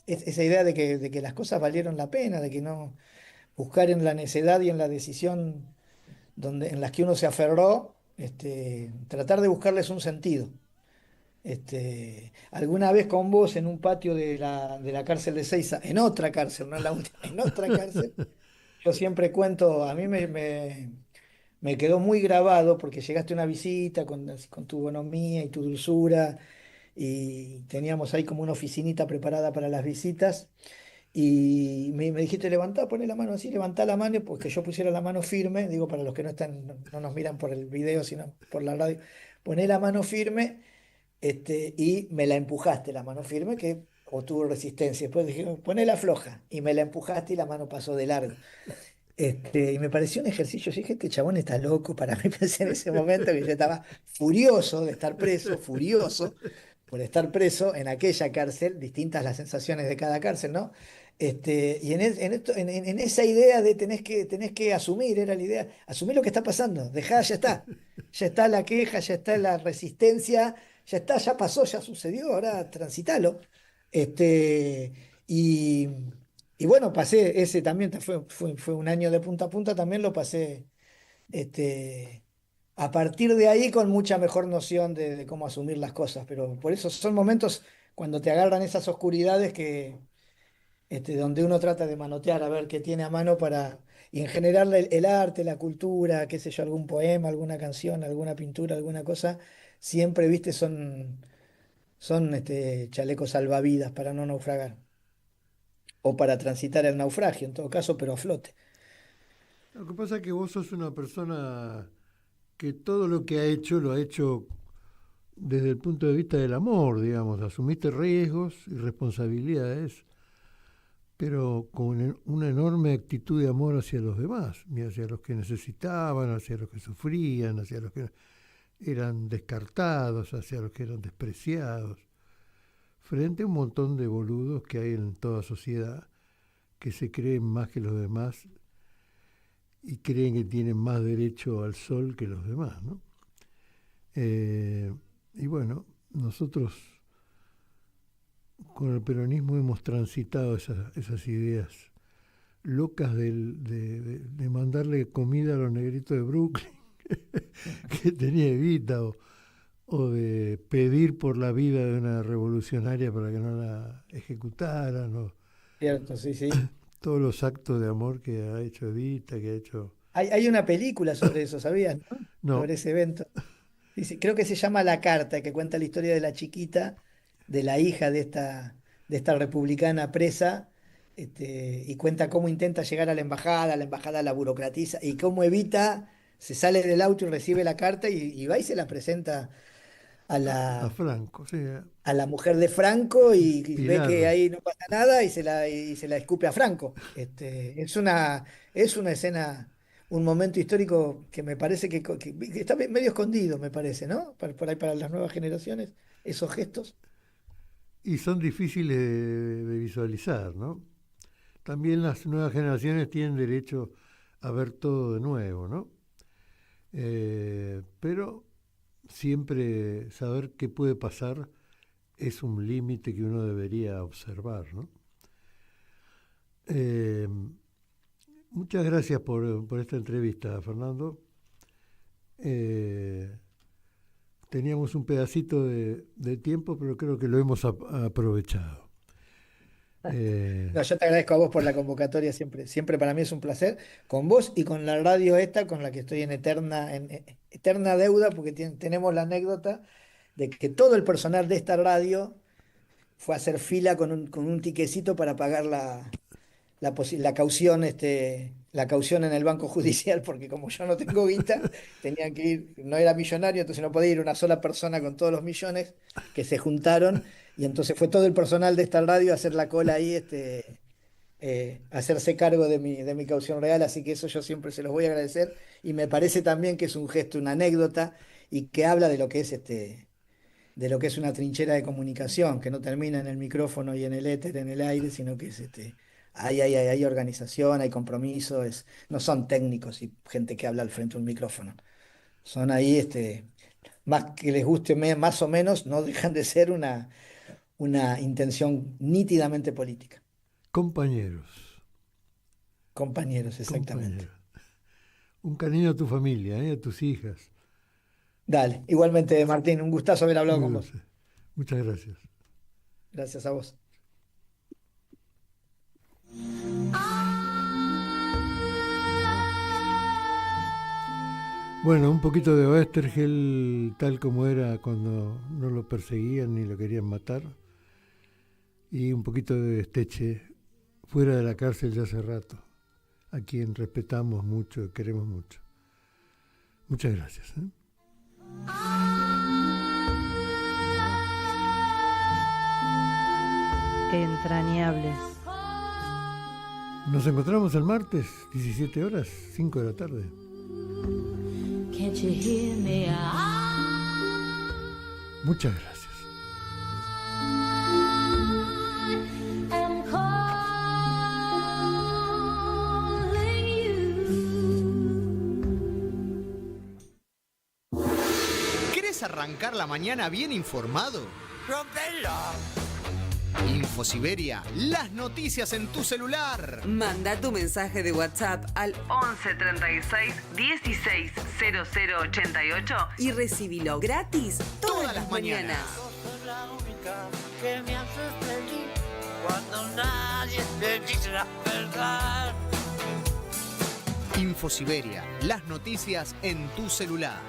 esa idea de que las cosas valieron la pena, de que no buscar en la necedad y en la decisión en las que uno se aferró, tratar de buscarles un sentido. Alguna vez con vos en un patio de la cárcel de Seiza, en otra cárcel, no en la última, en otra cárcel, yo siempre cuento, a mí me quedó muy grabado porque llegaste a una visita con tu bonomía y tu dulzura y teníamos ahí como una oficinita preparada para las visitas. Y me dijiste, levantá, poné la mano así, levantá la mano, porque yo pusiera la mano firme, digo para los que no están, no nos miran por el video, sino por la radio, poné la mano firme, y me la empujaste la mano firme, que obtuvo resistencia. Después dije, poné la floja, y me la empujaste y la mano pasó de largo. Y me pareció un ejercicio, yo dije, este chabón está loco, para mí pensé en ese momento que yo estaba furioso de estar preso, furioso por estar preso en aquella cárcel, distintas las sensaciones de cada cárcel, ¿no? Y en esa idea de tenés que asumir, era la idea, asumir lo que está pasando, dejá, ya está la queja, ya está la resistencia, ya está, ya pasó, ya sucedió, ahora transitalo. Este, y, y bueno, pasé, ese también fue un año de punta a punta, también lo pasé este, a partir de ahí con mucha mejor noción de cómo asumir las cosas, pero por eso son momentos cuando te agarran esas oscuridades donde uno trata de manotear a ver qué tiene a mano y en general el arte, la cultura, qué sé yo, algún poema, alguna canción, alguna pintura, alguna cosa, siempre, viste, son chalecos salvavidas para no naufragar o para transitar el naufragio, en todo caso, pero a flote. Lo que pasa es que vos sos una persona que todo lo que ha hecho lo ha hecho desde el punto de vista del amor, digamos. Asumiste riesgos y responsabilidades, pero con una enorme actitud de amor hacia los demás, y hacia los que necesitaban, hacia los que sufrían, hacia los que eran descartados, hacia los que eran despreciados, frente a un montón de boludos que hay en toda sociedad que se creen más que los demás y creen que tienen más derecho al sol que los demás, ¿no? Y bueno, nosotros con el peronismo hemos transitado esas ideas locas de mandarle comida a los negritos de Brooklyn que tenía Evita, o de pedir por la vida de una revolucionaria para que no la ejecutaran, Cierto, sí, sí. todos los actos de amor que ha hecho Evita, que ha hecho... Hay una película sobre eso, ¿sabías, no? No, Sobre ese evento. Sí, sí, creo que se llama La Carta, que cuenta la historia de la chiquita, de la hija de esta republicana presa, y cuenta cómo intenta llegar a la embajada la burocratiza, y cómo Evita se sale del auto y recibe la carta y va y se la presenta a a la, Franco, sí, a la mujer de Franco y ve que Pilar. ahí no pasa nada y se la escupe a es una escena, un momento histórico que me parece que está medio escondido, me parece, ¿no? Por ahí para las nuevas generaciones, esos gestos. Y son difíciles de visualizar, ¿no? También las nuevas generaciones tienen derecho a ver todo de nuevo, ¿no? Pero siempre saber qué puede pasar es un límite que uno debería observar, ¿no? Muchas gracias por esta entrevista, Fernando. Teníamos un pedacito de tiempo, pero creo que lo hemos aprovechado. No, yo te agradezco a vos por la convocatoria, siempre, siempre para mí es un placer, con vos y con la radio esta, con la que estoy en eterna deuda, porque tenemos la anécdota de que todo el personal de esta radio fue a hacer fila con un tiquecito para pagar la caución, la caución en el banco judicial, porque como yo no tengo guita, tenían que ir, no era millonario, entonces no podía ir una sola persona con todos los millones que se juntaron, y entonces fue todo el personal de esta radio a hacer la cola ahí, hacerse cargo de mi caución real, así que eso yo siempre se los voy a agradecer, y me parece también que es un gesto, una anécdota, y que habla de lo que es de lo que es una trinchera de comunicación, que no termina en el micrófono y en el éter, en el aire, sino que es hay organización, hay compromiso, no son técnicos y gente que habla al frente de un micrófono. Son ahí, más que les guste más o menos, no dejan de ser una intención nítidamente política. Compañeros. Compañeros, exactamente. Compañeros. Un cariño a tu familia, a tus hijas. Dale, igualmente Martín, un gustazo haber hablado con vos. Muchas gracias. Gracias a vos. Bueno, un poquito de Oesterheld tal como era cuando no lo perseguían ni lo querían matar, y un poquito de Steche fuera de la cárcel ya hace rato, a quien respetamos mucho, queremos mucho. Muchas gracias. Entrañables. Nos encontramos el martes, 17 horas, 5 de la tarde. Can't you hear me? Muchas gracias. I'm calling you. ¿Querés arrancar la mañana bien informado? ¡Rompelo! Infosiberia, las noticias en tu celular. Manda tu mensaje de WhatsApp al 11 36 16 00 88 y recibilo gratis todas las mañanas. Sos la única que me haces feliz cuando nadie te dice la verdad. Infosiberia, las noticias en tu celular.